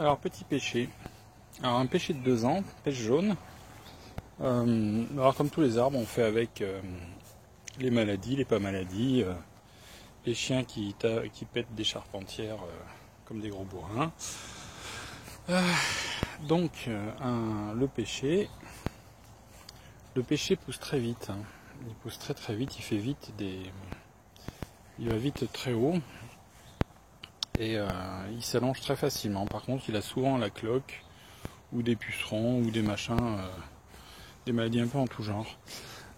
Alors, petit pêcher. Alors, un pêcher de 2 ans, pêche jaune. Alors, comme tous les arbres, on fait avec les maladies, les pas maladies, les chiens qui pètent des charpentières comme des gros bourrins. Le pêcher pousse très vite. Hein. Il pousse très vite, il fait vite il va vite très haut. Et il s'allonge très facilement. Par contre, il a souvent la cloque, ou des pucerons, ou des machins, des maladies un peu en tout genre.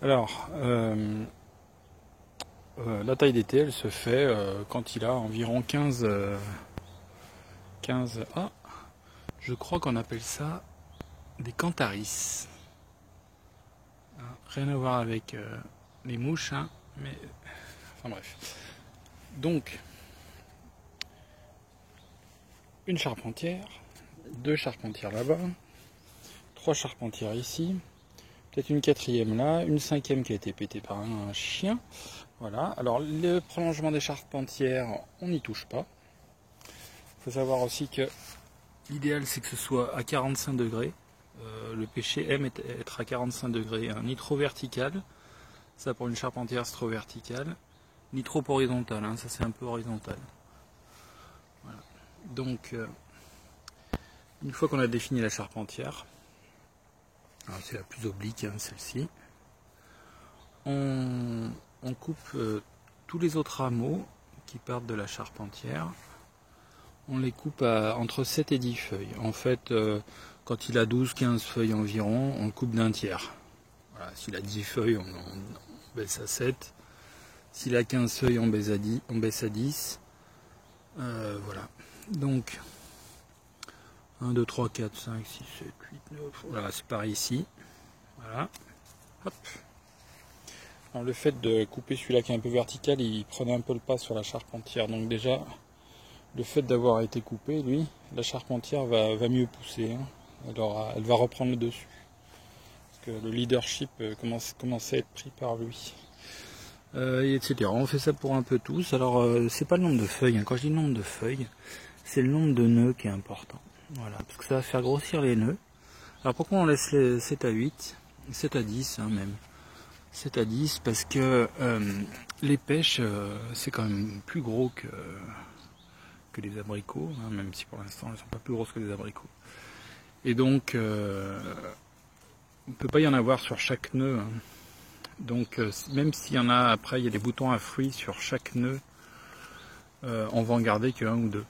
Alors, la taille d'été, elle se fait quand il a environ 15... Ah, je crois qu'on appelle ça des cantharis. Rien à voir avec les mouches, hein, mais... Enfin bref. Donc, une charpentière, 2 charpentières là-bas, 3 charpentières ici, peut-être une 4e là, une 5e qui a été pétée par un chien. Voilà. Alors le prolongement des charpentières, on n'y touche pas. Il faut savoir aussi que l'idéal c'est que ce soit à 45 degrés. Le pêcher aime être à 45 degrés, hein, ni trop vertical. Ça pour une charpentière c'est trop vertical, ni trop horizontal, hein, ça c'est un peu horizontal. Voilà. Donc une fois qu'on a défini la charpentière, c'est la plus oblique, hein, celle-ci, on coupe tous les autres rameaux qui partent de la charpentière, on les coupe entre 7 et 10 feuilles. En fait, quand il a 12-15 feuilles environ, on le coupe d'un tiers. Voilà, s'il a 10 feuilles, on baisse à 7. S'il a 15 feuilles, on baisse à 10. Voilà. Donc, 1, 2, 3, 4, 5, 6, 7, 8, 9. Voilà, c'est pareil ici. Voilà. Hop. Alors, le fait de couper celui-là qui est un peu vertical, il prenait un peu le pas sur la charpentière. Donc déjà, le fait d'avoir été coupé, lui, la charpentière va mieux pousser. Hein. Elle va reprendre le dessus. Parce que le leadership commence à être pris par lui. Etc. On fait ça pour un peu tous. Alors, c'est pas le nombre de feuilles. Hein. Quand je dis le nombre de feuilles, c'est le nombre de nœuds qui est important. Voilà, parce que ça va faire grossir les nœuds. Alors pourquoi on laisse les 7 à 8, 7 à 10 hein, même. 7 à 10 parce que les pêches, c'est quand même plus gros que les abricots, hein, même si pour l'instant elles ne sont pas plus grosses que les abricots. Et donc, on ne peut pas y en avoir sur chaque nœud. Hein. Donc, même s'il y en a, après, il y a des boutons à fruits sur chaque nœud, on va en garder que 1 ou 2.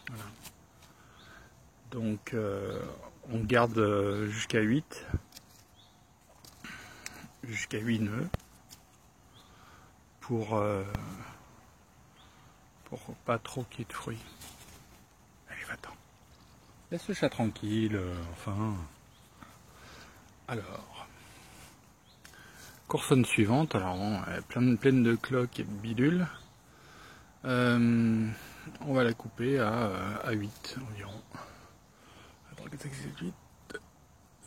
Voilà. Donc, on garde jusqu'à 8. Jusqu'à 8 nœuds. Pour pas trop qu'il y ait de fruits. Allez, va-t'en. Laisse le chat tranquille, enfin. Alors. Coursonne suivante, alors bon, elle est pleine de cloques et de bidules. On va la couper à 8 environ. Attends,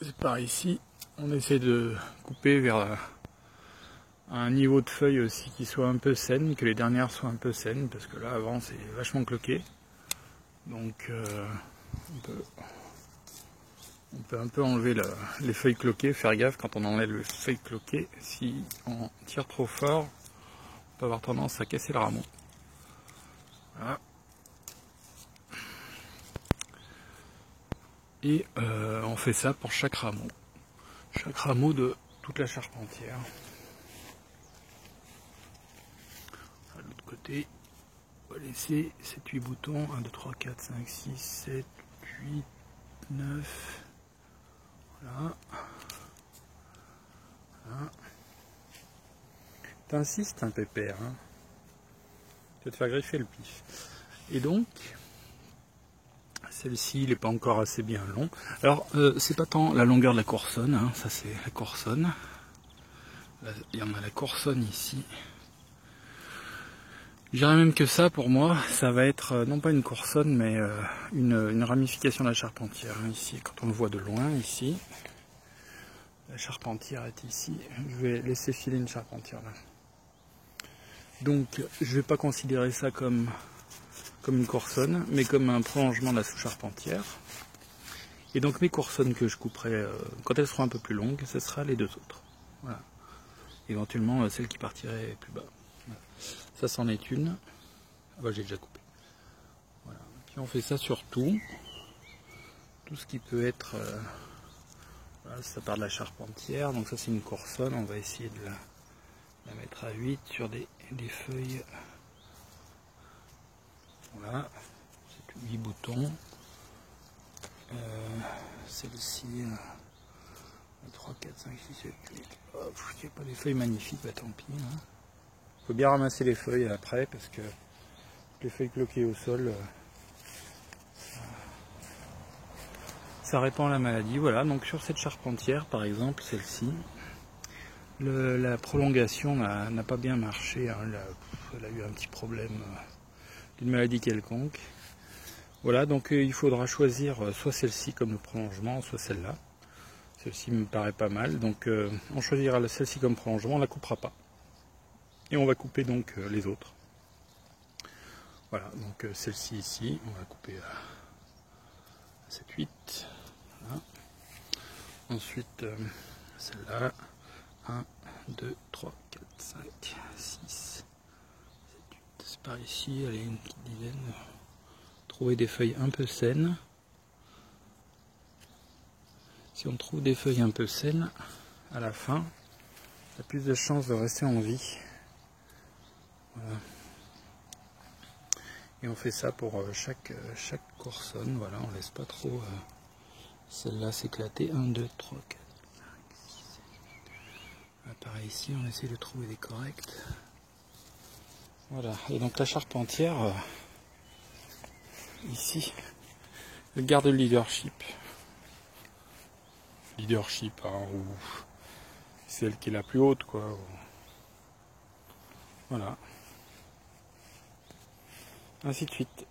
c'est par ici. On essaie de couper vers un niveau de feuille aussi qui soit un peu saine, que les dernières soient un peu saines, parce que là avant c'est vachement cloqué. Donc on peut un peu enlever les feuilles cloquées, faire gaffe quand on enlève les feuilles cloquées, si on tire trop fort, on peut avoir tendance à casser le rameau. Voilà. Et on fait ça pour chaque rameau de toute la charpentière. À l'autre côté, on va laisser 7-8 boutons, 1, 2, 3, 4, 5, 6, 7, 8, 9, voilà. Voilà. T'insistes un pépère, hein. Tu vas te faire griffer le pif. Et donc, celle-ci, il n'est pas encore assez bien long. Alors, c'est pas tant la longueur de la coursonne, hein, ça c'est la coursonne. Là, il y en a la coursonne ici. Je dirais même que ça, pour moi, ça va être non pas une coursonne, mais une ramification de la charpentière. Ici, quand on le voit de loin, ici, la charpentière est ici. Je vais laisser filer une charpentière là. Donc, je vais pas considérer ça comme comme une coursonne, mais comme un prolongement de la sous-charpentière. Et donc mes coursonnes que je couperai quand elles seront un peu plus longues, ce sera les deux autres. Voilà. Éventuellement celle qui partirait plus bas. Voilà. Ça c'en est une. Ah bah j'ai déjà coupé. Voilà. Puis on fait ça sur tout ce qui peut être. Voilà, ça part de la charpentière. Donc ça c'est une coursonne. On va essayer de la mettre à 8 sur des feuilles. Voilà. C'est 8 boutons. Celle-ci. 3, 4, 5, 6, 7, 8. Oh, il n'y a pas des feuilles magnifiques, bah tant pis. Hein. Faut bien ramasser les feuilles après parce que les feuilles cloquées au sol, ça répand la maladie. Voilà, donc sur cette charpentière, par exemple, celle-ci, la prolongation n'a pas bien marché. Hein. Elle a eu un petit problème d'une maladie quelconque. Voilà, donc il faudra choisir soit celle-ci comme le prolongement, soit celle-là. Celle-ci me paraît pas mal, donc on choisira celle-ci comme prolongement, on la coupera pas. Et on va couper donc les autres. Voilà, donc celle-ci ici, on va couper à 7, 8. Voilà. Ensuite, celle-là, 1, 2, 3, 4, 5, 6, 7, 8. C'est par ici, allez, une petite dizaine. Trouver des feuilles un peu saines. Si on trouve des feuilles un peu saines, à la fin, on a plus de chances de rester en vie. Voilà. Et on fait ça pour chaque coursonne. Voilà, on laisse pas trop celle-là s'éclater. 1, 2, 3, 4, 5, 6, 7, 8. Pareil ici, on essaie de trouver des corrects. Voilà, et donc la charpentière, ici, elle garde le leadership. Hein, ou celle qui est la plus haute, quoi. Voilà. Ainsi de suite.